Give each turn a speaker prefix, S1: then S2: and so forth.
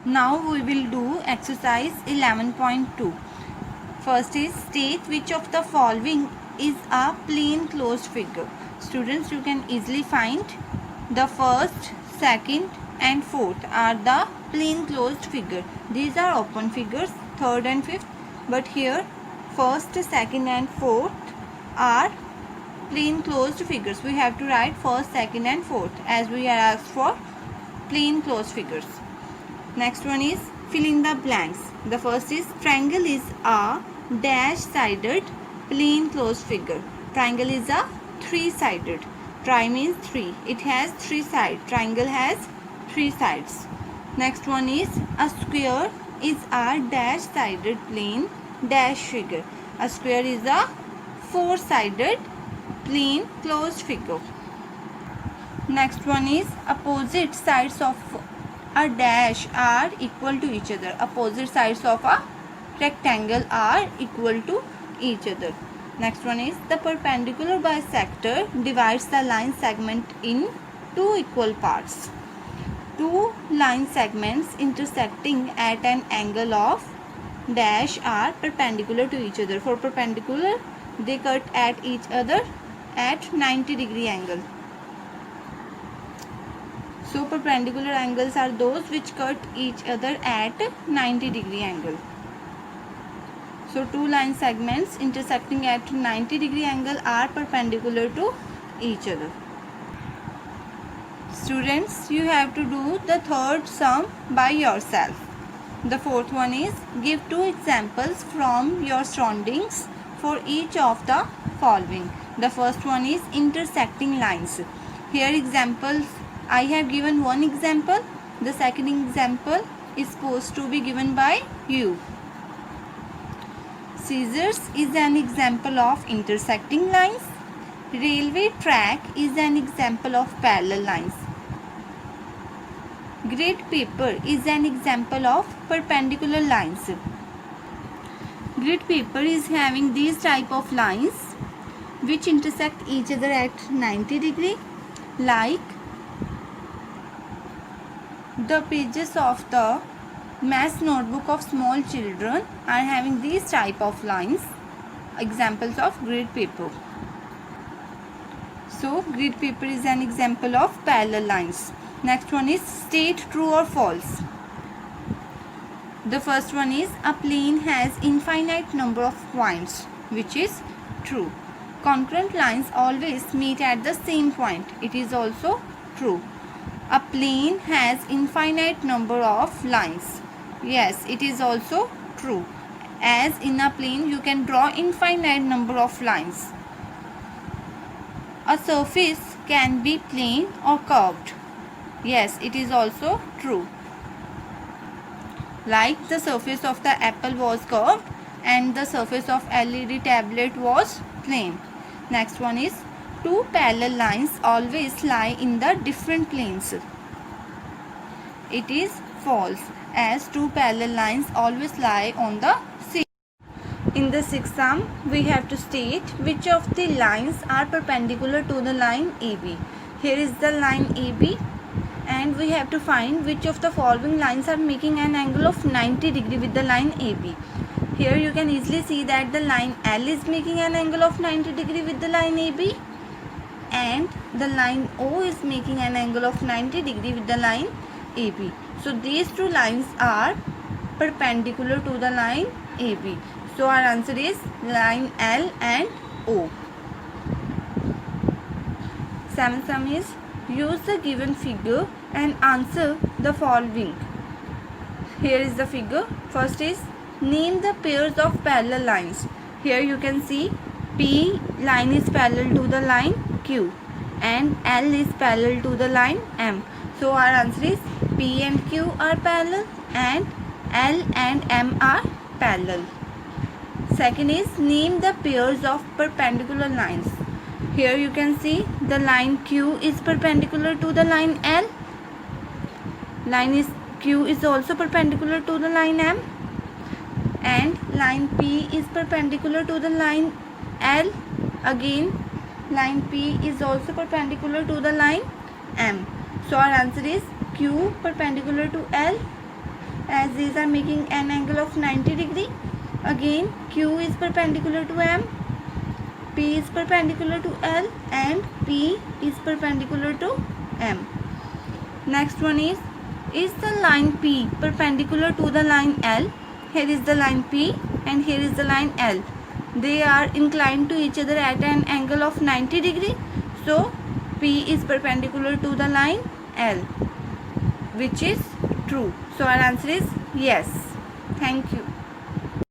S1: Now we will do exercise 11.2. First is state which of the following is a plain closed figure. Students, you can easily find the first, second and fourth are the plain closed figure. These are open figures, third and fifth, but here first, second and fourth are plain closed figures. We have to write first, second and fourth as we are asked for plain closed figures. Next one is fill in the blanks. The first is triangle is a dash sided plain closed figure. Triangle is a three sided. Tri means three. It has three sides. Triangle has three sides. Next one is a square is a dash sided plain dash figure. A square is a four sided plain closed figure. Next one is opposite sides of a dash are equal to each other. Opposite sides of a rectangle are equal to each other. Next one is the perpendicular bisector divides the line segment in two equal parts. Two line segments intersecting at an angle of dash are perpendicular to each other. For perpendicular, they cut at each other at 90-degree angle. So perpendicular angles are those which cut each other at 90-degree angle. So two line segments intersecting at 90-degree angle are perpendicular to each other. Students, you have to do the third sum by yourself. The fourth one is give two examples from your surroundings for each of the following. The first one is intersecting lines. Here examples, I have given one example. The second example is supposed to be given by you. Scissors is an example of intersecting lines. Railway track is an example of parallel lines. Grid paper is an example of perpendicular lines. Grid paper is having these type of lines which intersect each other at 90 degree, like the pages of the math notebook of small children are having these type of lines, examples of grid paper. So grid paper is an example of parallel lines. Next one is state true or false. The first one is a plane has infinite number of points, which is true. Concurrent lines always meet at the same point. It is also true. A plane has infinite number of lines. Yes, it is also true. As in a plane, you can draw infinite number of lines. A surface can be plane or curved. Yes, it is also true. Like the surface of the apple was curved and the surface of LED tablet was plane. Next one is two parallel lines always lie in the different planes. It is false, as two parallel lines always lie on the same. In the sixth sum, we have to state which of the lines are perpendicular to the line AB. Here is the line AB and we have to find which of the following lines are making an angle of 90 degree with the line AB. Here you can easily see that the line L is making an angle of 90 degree with the line AB and the line O is making an angle of 90 degree with the line AB. So these two lines are perpendicular to the line AB. So our answer is line L and O. Seventh sum is use the given figure and answer the following. Here is the figure. First is name the pairs of parallel lines. Here you can see P line is parallel to the line Q and L is parallel to the line M. So our answer is P and Q are parallel and L and M are parallel. Second is name the pairs of perpendicular lines. Here you can see the line Q is perpendicular to the line L. Q is also perpendicular to the line M. And line P is perpendicular to the line L. Again, line P is also perpendicular to the line M. So our answer is Q perpendicular to L as these are making an angle of 90 degree. Again, Q is perpendicular to M, P is perpendicular to L, and P is perpendicular to M. Next one is the line P perpendicular to the line L? Here is the line P and here is the line L. They are inclined to each other at an angle of 90 degree. So P is perpendicular to the line L, which is true. So our answer is yes. Thank you.